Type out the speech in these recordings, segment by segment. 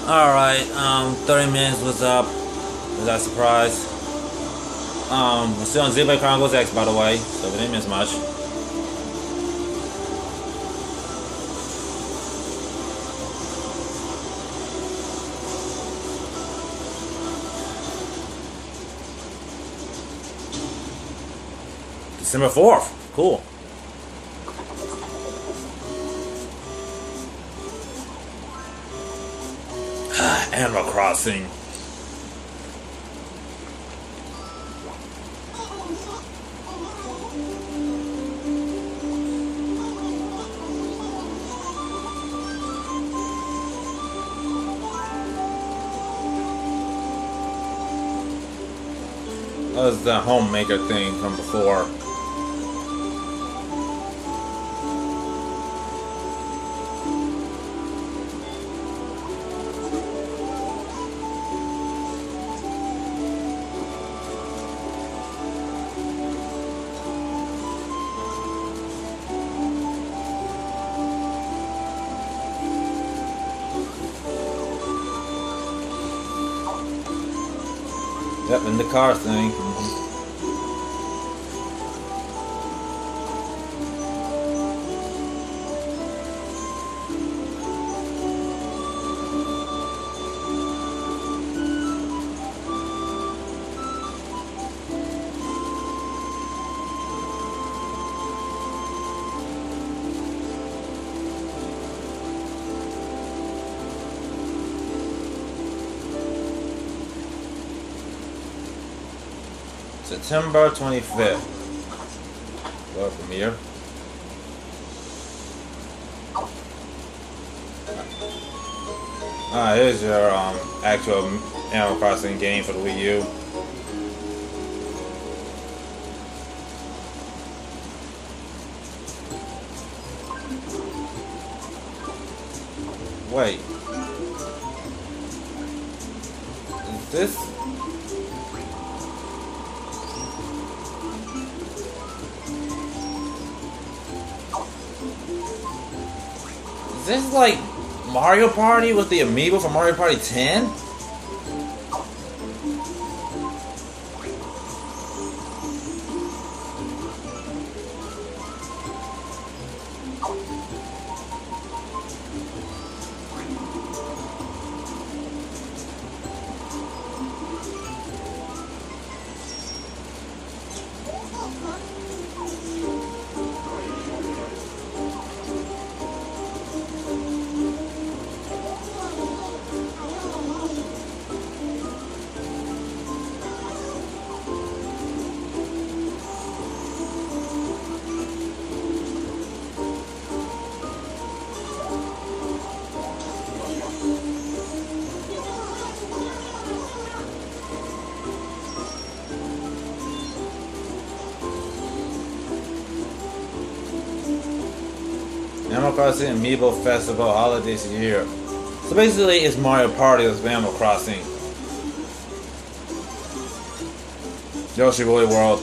Alright, 30 minutes was up. Was that a surprise? We're still on Xenoblade Chronicles X, by the way, so we didn't miss much. December 4th. Cool. Animal Crossing. That was the homemaker thing from before. Yep, in the car thing. September 25th. Go from here. Here's your actual Animal Crossing game for the Wii U. Wait. Is this? Is this like Mario Party with the amiibo from Mario Party 10? Animal Crossing Amiibo Festival holidays year. So basically, it's Mario Party with Animal Crossing. Yoshi Woolly World.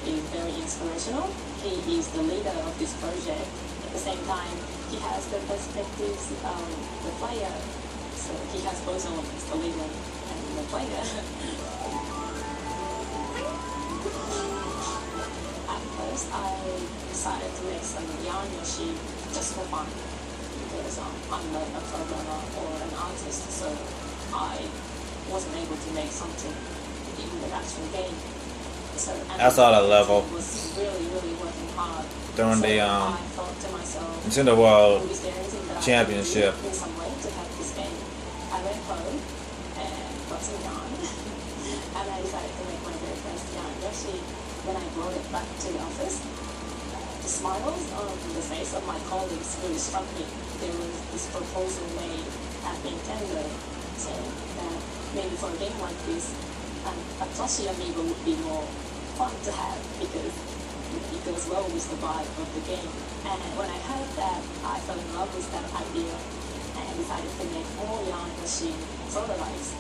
Is very inspirational. He is the leader of this project. At the same time, he has the perspectives of the player. So he has both elements, the leader and the player. At first, I decided to make some yarn Yoshi just for fun because I'm not a programmer or an artist, so I wasn't able to make something in the actual game. So, I saw that level was really working hard. during the I thought to myself, Nintendo World is there anything that Championship. I can do in some way to help this game? I went home and got some yarn and I decided to make my very first yarn Yoshi. When I brought it back to the office, the smiles on the face of my colleagues really struck me. There was this proposal made at Nintendo saying that maybe for a game like this, a plushie amiibo would be more fun to have because it goes well with the vibe of the game. And when I heard that, I fell in love with that idea and decided to make more yarn machine prototypes.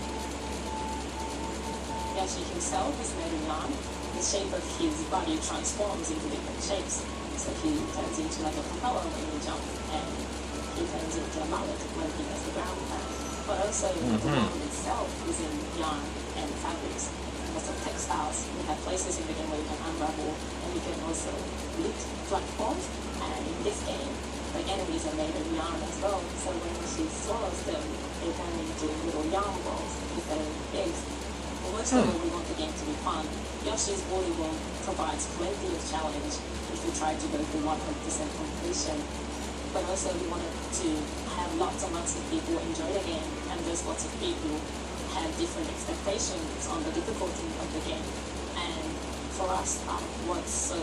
Yoshi himself is made of yarn. The shape of his body transforms into different shapes. So he turns into like a propeller when he jumps, and he turns into a mallet when he does the ground pound. But also the ground itself is in yarn and fabrics. Lots of textiles. We have places in the game where you can unravel, and you can also lift platforms. And in this game, the enemies are made of yarn as well. So when she swallows them, they turn into little yarn balls instead of eggs. Also, we want the game to be fun. Yoshi's Woolly World provides plenty of challenge if you try to go for 100% completion. But also, we wanted to have lots and lots of people enjoy the game, and there's lots of people have different expectations on the difficulty of the game. And for us, what's so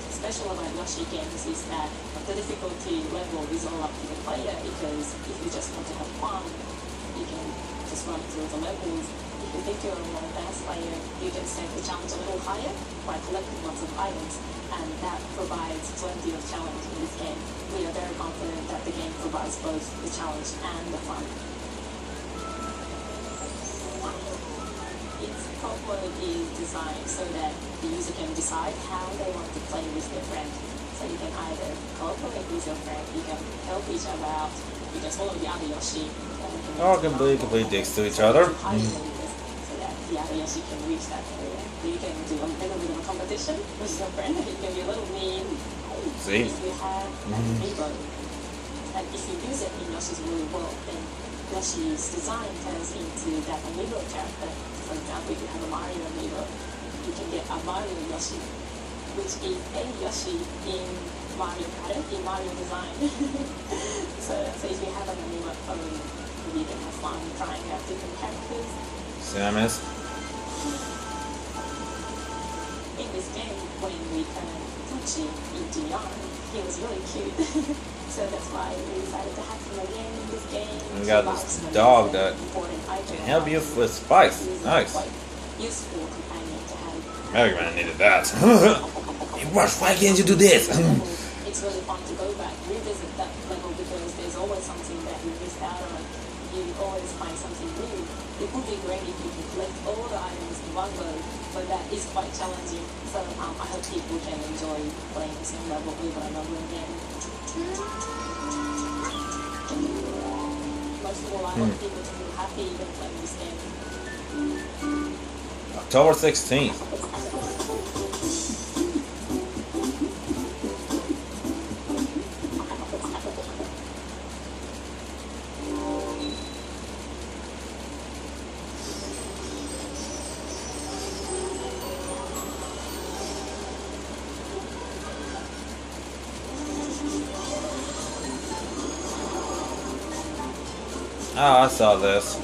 special about Yoshi games is that the difficulty level is all up to the player, because if you just want to have fun, you can just run through the levels. If you think you're a more advanced player, you can set the challenge a little higher by collecting lots of items, and that provides plenty of challenge in this game. We are very confident that the game provides both the challenge and the fun. Its properly is designed so that the user can decide how they want to play with their friend. So you can either cooperate with your friend, you can help each other out, you can follow the other Yoshi. Or complete dicks to each other. The other Yoshi can reach that area. You can do a little bit of a competition with your friend. You can be a little mean. See? If you have an amiibo, and if you use it in Yoshi's Woolly World, then Yoshi's design turns into that amiibo character. For example, if you have a Mario amiibo, you can get a Mario Yoshi, which is a Yoshi in Mario pattern, in Mario design. so if you have an amiibo, you can have fun trying out different characters. Samus. In this game, when we turned Pucci into yarn, he was really cute. So that's why we decided to have him again in this game. We got this dog that can help you with spice. Nice. Useful companion to have. Mega Man needed that. Hey, Rush, why can't you do this? It's really fun to go back, revisit that level, because there's always something that you missed out on. You always find something new. It would be great if you could collect all the items in one go, but that is quite challenging. So I hope people can enjoy playing the same level over and over again. Most of all, I want people to feel happy when playing this game. October 16th. Oh, I saw this.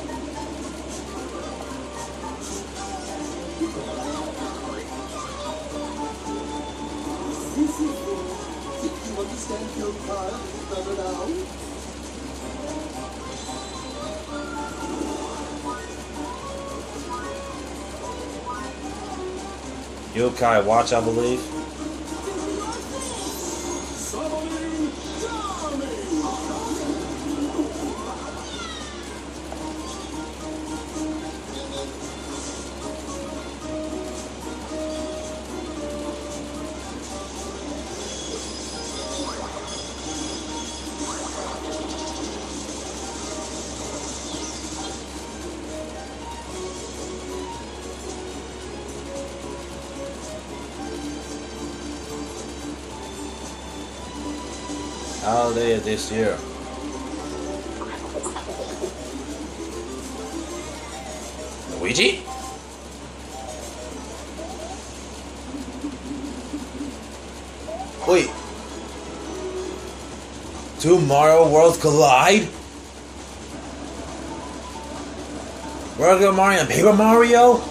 Yokai Watch, I believe. Holiday this year. Luigi? Wait. Two Mario worlds collide? Regular Mario and Paper Mario?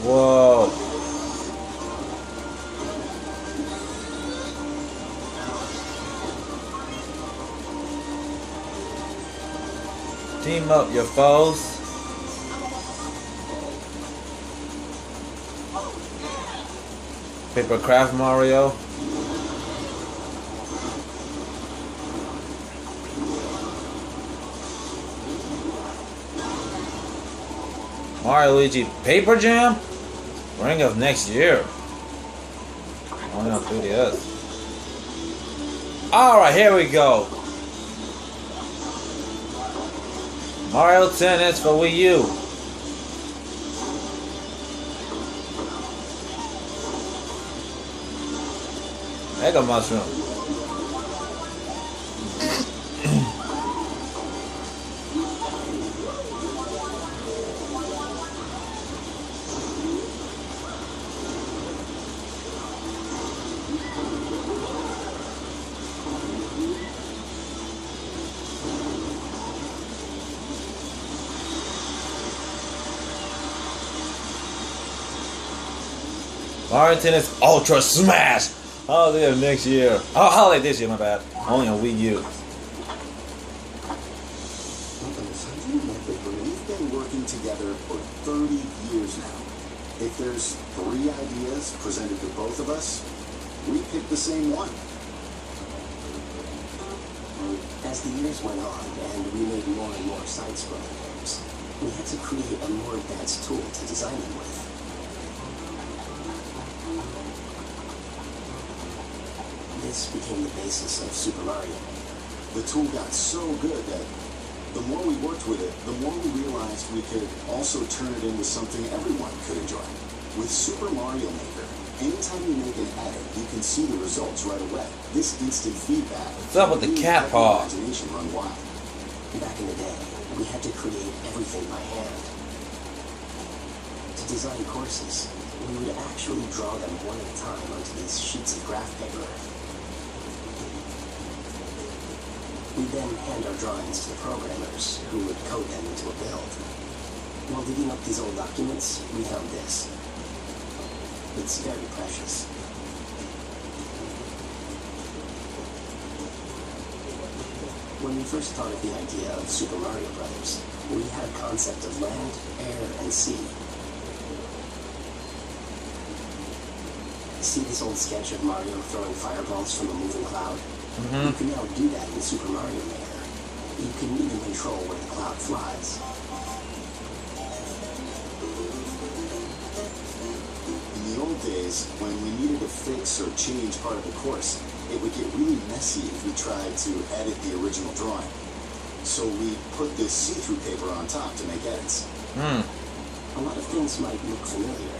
Whoa. Team up your foes. Paper Craft Mario. Mario Luigi Paper Jam? Spring of next year. Only on 3DS. Alright, here we go. Mario Tennis for Wii U. Mega Mushroom. Mario Tennis Ultra Smash! Holiday of next year. Oh, holiday this year, my bad. Only on Wii U. We've been working together for 30 years now. If there's 3 ideas presented to both of us, we pick the same one. As the years went on and we made more and more side-scrolling games, we had to create a more advanced tool to design them with. This became the basis of Super Mario. The tool got so good that the more we worked with it, the more we realized we could also turn it into something everyone could enjoy. With Super Mario Maker, anytime you make an edit, you can see the results right away. This instant feedback. What's up with the cat paw? Imagination run wild. Back in the day, we had to create everything by hand. To design courses, we would actually draw them one at a time onto these sheets of graph paper. We'd then hand our drawings to the programmers, who would code them into a build. While digging up these old documents, we found this. It's very precious. When we first thought of the idea of Super Mario Brothers, we had a concept of land, air, and sea. See this old sketch of Mario throwing fireballs from a moving cloud? You can now do that in Super Mario Maker. You can even control where the cloud flies. In the old days, when we needed to fix or change part of the course, it would get really messy if we tried to edit the original drawing. So we put this see-through paper on top to make edits. A lot of things might look familiar,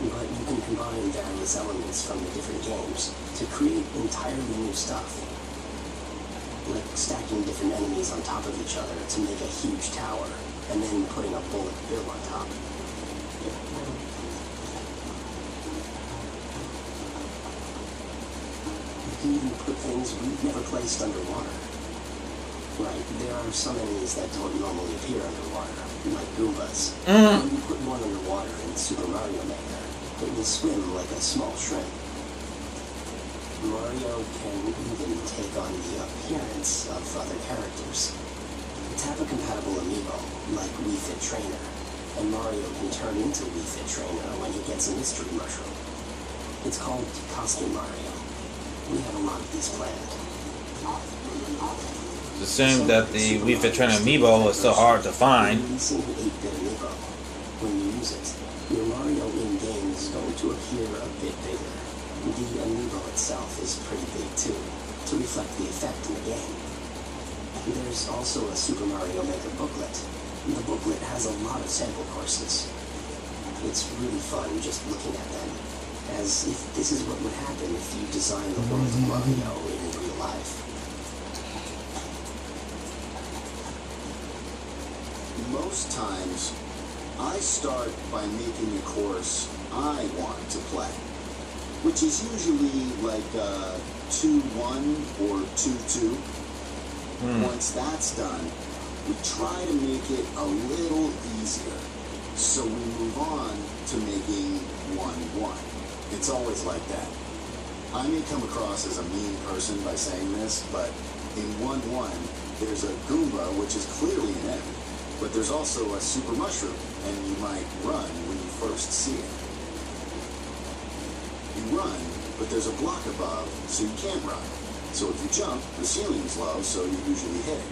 but you can combine various elements from the different games to create entirely new stuff. Like stacking different enemies on top of each other to make a huge tower, and then putting a bullet bill on top. You can even put things we've never placed underwater. Right, there are some enemies that don't normally appear underwater, like Goombas. When you put one underwater in Super Mario Maker, it will swim like a small shrimp. Mario can even take on the appearance of other characters. Tap a compatible amiibo, like Wii Fit Trainer, and Mario can turn into Wii Fit Trainer when he gets a mystery mushroom. It's called Costume Mario. We have a lot of these planned. It's a shame that the Wii Fit Trainer amiibo is so hard to find. Releasing the 8-bit amiibo. When you use it, your Mario in-game is going to appear a bit bigger. The amiibo itself is pretty big too, to reflect the effect in the game. There's also a Super Mario Maker booklet. The booklet has a lot of sample courses. It's really fun just looking at them, as if this is what would happen if you designed the world of Mario in real life. Most times, I start by making a course I want to play, which is usually like 2-1 or 2-2. Once that's done, we try to make it a little easier. So we move on to making 1-1. It's always like that. I may come across as a mean person by saying this, but in 1-1, there's a Goomba, which is clearly an end, but there's also a super mushroom, and you might run when you first see it. You run, but there's a block above, so you can't run. So if you jump, the ceiling's low, so you usually hit it.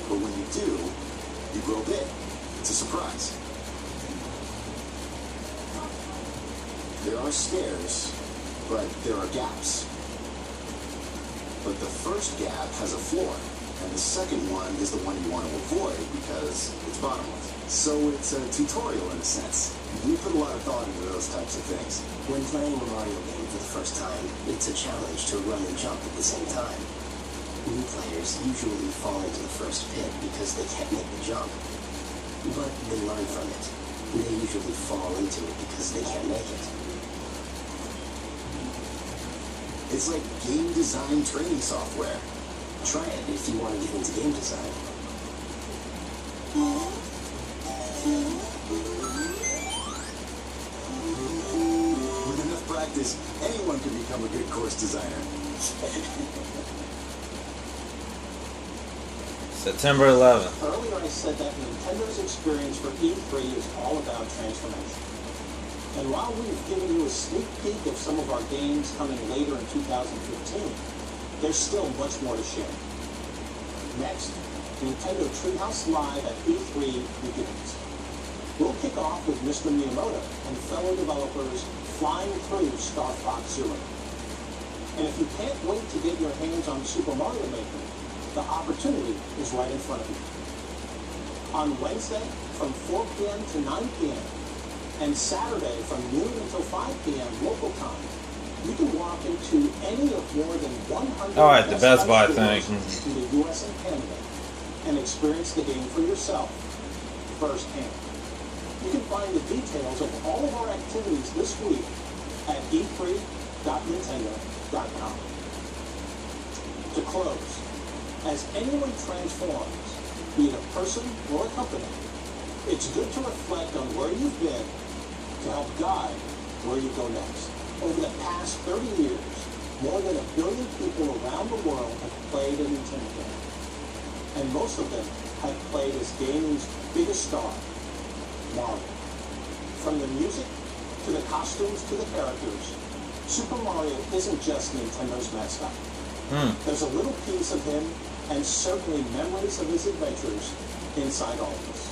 But when you do, you grow big. It's a surprise. There are stairs, but there are gaps. But the first gap has a floor, and the second one is the one you want to avoid because it's bottomless. So it's a tutorial in a sense. We put a lot of thought into those types of things. When playing a Mario game for the first time, it's a challenge to run and jump at the same time. New players usually fall into the first pit because they can't make the jump. But they learn from it. They usually fall into it because they can't make it. It's like game design training software. Try it if you want to get into game design. With enough practice, anyone can become a good course designer. September 11th. Earlier I said that Nintendo's experience for E3 is all about transformation. And while we've given you a sneak peek of some of our games coming later in 2015, there's still much more to share. Next, Nintendo Treehouse Live at E3 begins. We'll kick off with Mr. Miyamoto and fellow developers flying through Star Fox Zero. And if you can't wait to get your hands on Super Mario Maker, the opportunity is right in front of you. On Wednesday, from 4 p.m. to 9 p.m., and Saturday from noon until 5 p.m. local time, you can walk into any of more than 100 Oh, at the Best Buy thing. in the U.S. and Canada and experience the game for yourself firsthand. You can find the details of all of our activities this week at e3.nintendo.com. To close, as anyone transforms, be it a person or a company, it's good to reflect on where you've been to help guide where you go next. Over the past 30 years, more than 1 billion people around the world have played a Nintendo game. And most of them have played as gaming's biggest star, Mario. From the music, to the costumes, to the characters, Super Mario isn't just Nintendo's mascot. There's a little piece of him, and certainly memories of his adventures, inside all of us.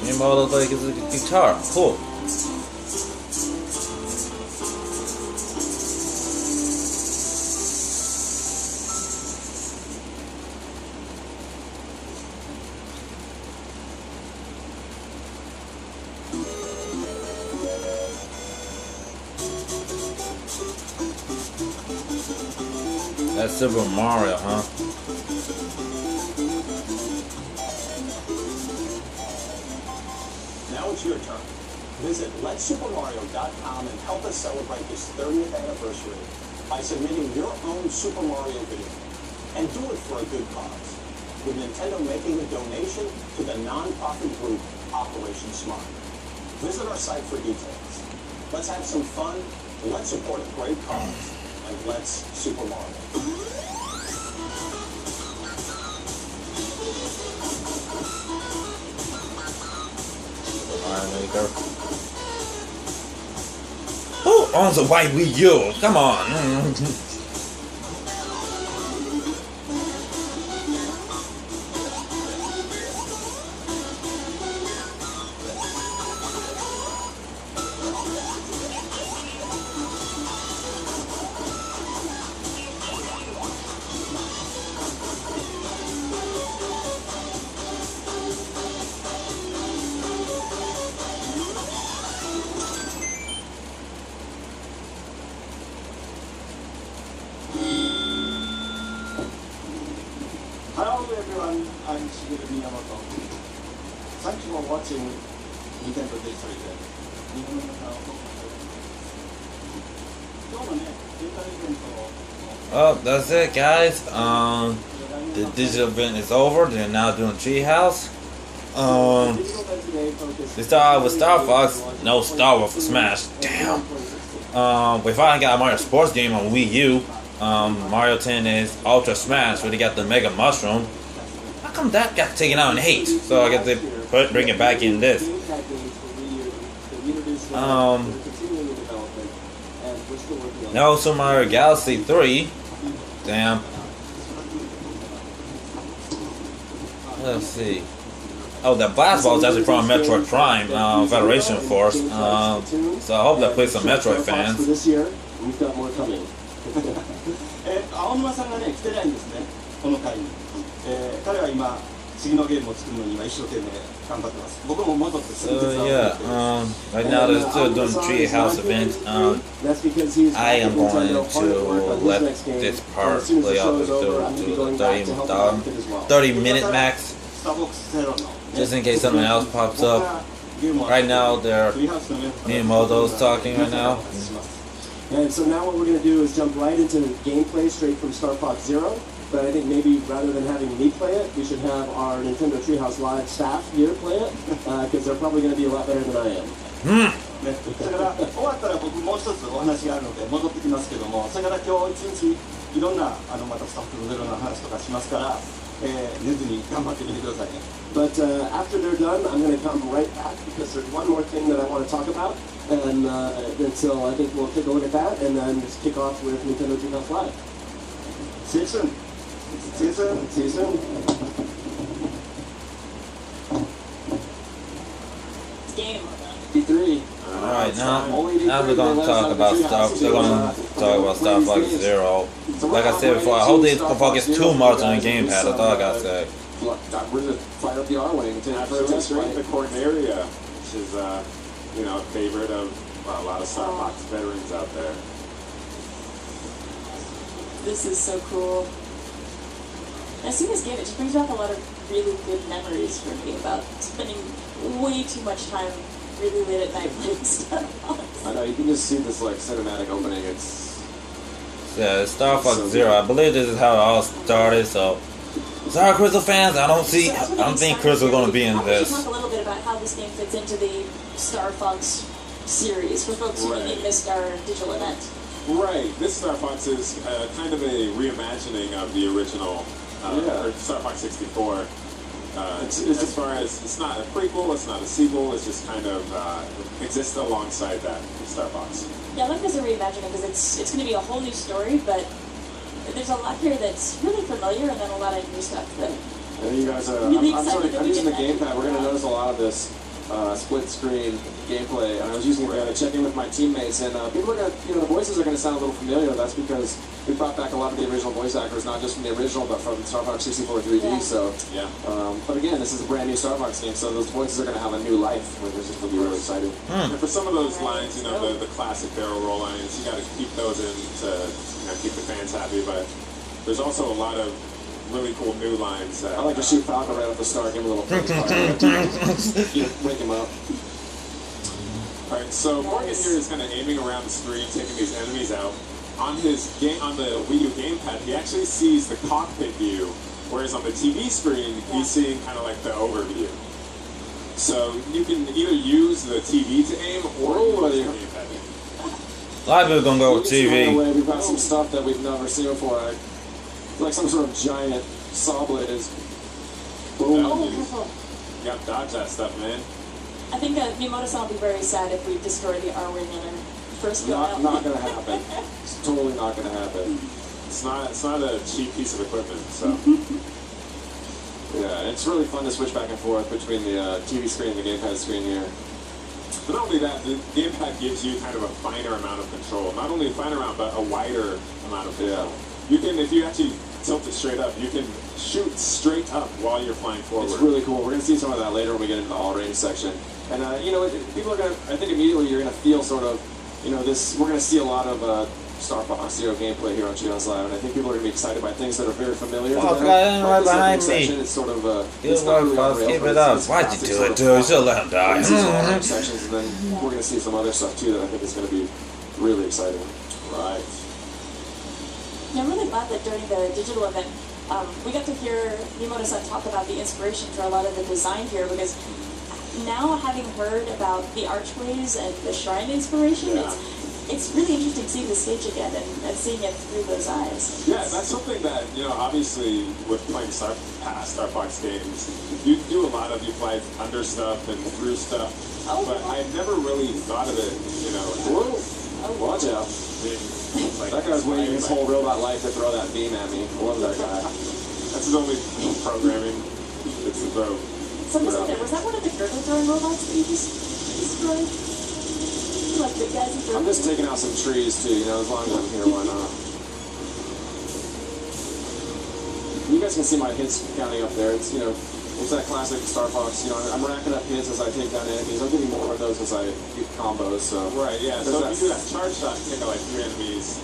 Miyamoto looks like it's a guitar. Cool. That's Super Mario, huh? Now it's your turn. Visit LetSuperMario.com and help us celebrate this 30th anniversary by submitting your own Super Mario video. And do it for a good cause, with Nintendo making a donation to the non-profit group Operation Smart. Visit our site for details. Let's have some fun, let's support a great cause, and let's Super Mario. Alright, there you go. Who owns a white Wii U? Come on. Hello everyone, I'm Shigeru Miyamoto. Thank you for watching Nintendo Day 3 で日本の中を報告しております。今日のね、データイベントを Oh, that's it, guys. The digital event is over. They're now doing Treehouse. They started with Star Fox. No Star Wars for Smash. Damn. We finally got a Mario Sports game on Wii U. Mario Tennis Ultra Smash, where they got the Mega Mushroom. How come that got taken out in hate? So I guess they bring it back in this. No Super Mario Galaxy 3. Damn. Let's see. Oh, that blast ball is actually from Metroid Prime Federation Force. So I hope that plays some Metroid fans. This year, we've got more coming. 青沼さんがね来てないんですねこの回に、彼は今次のゲームを作るのに今一生懸命頑張ってます僕も戻ってすぐ手伝おうと思ってます right now they're still doing Treehouse event. I am going to let this part play out to the 30-minute max, just in case something else pops up. Right now, Miyamoto's talking right now. And so now what we're going to do is jump right into gameplay straight from Star Fox Zero. But I think maybe rather than having me play it, we should have our Nintendo Treehouse Live staff here play it, because they're probably going to be a lot better than I am. だから終わったら僕もう一つお話があるので戻ってきますけども、それから今日一日いろんなまたスタッフのゼロの話とかしますから、寝ずに頑張ってみてくださいね。But after they're done, I'm going to come right back because there's one more thing that I want to talk about, and so I think we'll take a look at that and then just kick off with Nintendo Treehouse Live. See you soon. See you soon. See you soon. Game. E3. Alright, now we're going to talk about Star Fox Zero. Like I said before, I hope they don't focus too much on the gamepad. That's all I gotta say. We're going to fire up the R-Wing to for a test, right? The Corneria, which is, a favorite of a lot of Star Fox veterans out there. This is so cool. I see this game, it just brings back a lot of really good memories for me about spending way too much time really late at night playing stuff. I know, you can just see this like cinematic opening. It's Yeah, Star Fox Zero. I believe this is how it all started. So, sorry, Crystal fans. I don't think Crystal's gonna be in this. Talk a little bit about how this game fits into the Star Fox series for folks who maybe missed our digital event. Right. This Star Fox is kind of a reimagining of the original or Star Fox 64. As far as it's not a prequel, it's not a sequel. It's just kind of exists alongside that Star Fox. Yeah, I like this a reimagining because it's going to be a whole new story, but there's a lot here that's really familiar and then a lot of new stuff that. And you guys, Really I'm using the gamepad. We're going to notice a lot of this split screen gameplay, and I was using it to check in with my teammates, and people are gonna, the voices are gonna sound a little familiar. That's because we brought back a lot of the original voice actors, not just from the original, but from Star Fox 64 3D. Yeah. So, but again, this is a brand new Star Fox game, so those voices are gonna have a new life, which is gonna be really exciting. And for some of those lines, the classic barrel roll lines, you got to keep those in to keep the fans happy. But there's also a lot of really cool new lines. I like to shoot Falcon right off the start, give him a little praise wake him up. All right, so Morgan here is kind of aiming around the screen, taking these enemies out. On his game, on the Wii U gamepad, he actually sees the cockpit view, whereas on the TV screen, he's seeing kind of like the overview. So you can either use the TV to aim or use the gamepad. A lot of people gonna go with TV. We've got some stuff that we've never seen before. Like some sort of giant saw blade is. Boom. You gotta dodge that stuff, man. I think Miyamoto-san will be very sad if we destroy the R-Wing in our first go out. Not gonna happen. It's totally not gonna happen. It's not a cheap piece of equipment, so. Yeah, it's really fun to switch back and forth between the TV screen and the gamepad screen here. But not only that, the gamepad gives you kind of a finer amount of control. Not only a finer amount, but a wider amount of control. You can, if you actually tilt it straight up, you can shoot straight up while you're flying forward. It's really cool. We're going to see some of that later when we get into the all-range section. And, people are going to, I think immediately you're going to feel sort of, this, we're going to see a lot of Star Fox Zero gameplay here on Treehouse Live, and I think people are going to be excited by things that are very familiar to them. Oh, right behind me. It's sort of, it's not really keep it up. Why'd you do it, dude? Just let him die. Sections, and then we're going to see some other stuff, too, that I think is going to be really exciting. Right. I'm really glad that during the digital event, we got to hear Miyamoto-san talk about the inspiration for a lot of the design here, because now having heard about the archways and the shrine inspiration, it's really interesting seeing the stage again and seeing it through those eyes. Yeah, that's something that, obviously with playing past Star Fox games, you do a lot of, you fly under stuff and through stuff, but I never really thought of it, Whoa. Watch out. That guy's waiting his whole robot life to throw that beam at me. I love that guy. That's his only programming. It's the throw. So was that one of the girdle throwing robots that you just destroyed? Like the guys who throw. I'm just taking out some trees too, as long as I'm here, why not? You guys can see my hits counting up there. It's it's that classic Star Fox. I'm racking up hits as I take down enemies. I'm getting more of those as I get combos. So right, yeah. So if you do that charge shot, take out like 3 enemies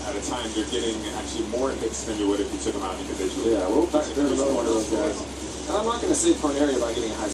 at a time, you're getting actually more hits than you would if you took them out individually. Yeah, there's another one of those guys. And I'm not going to save Corneria by getting a high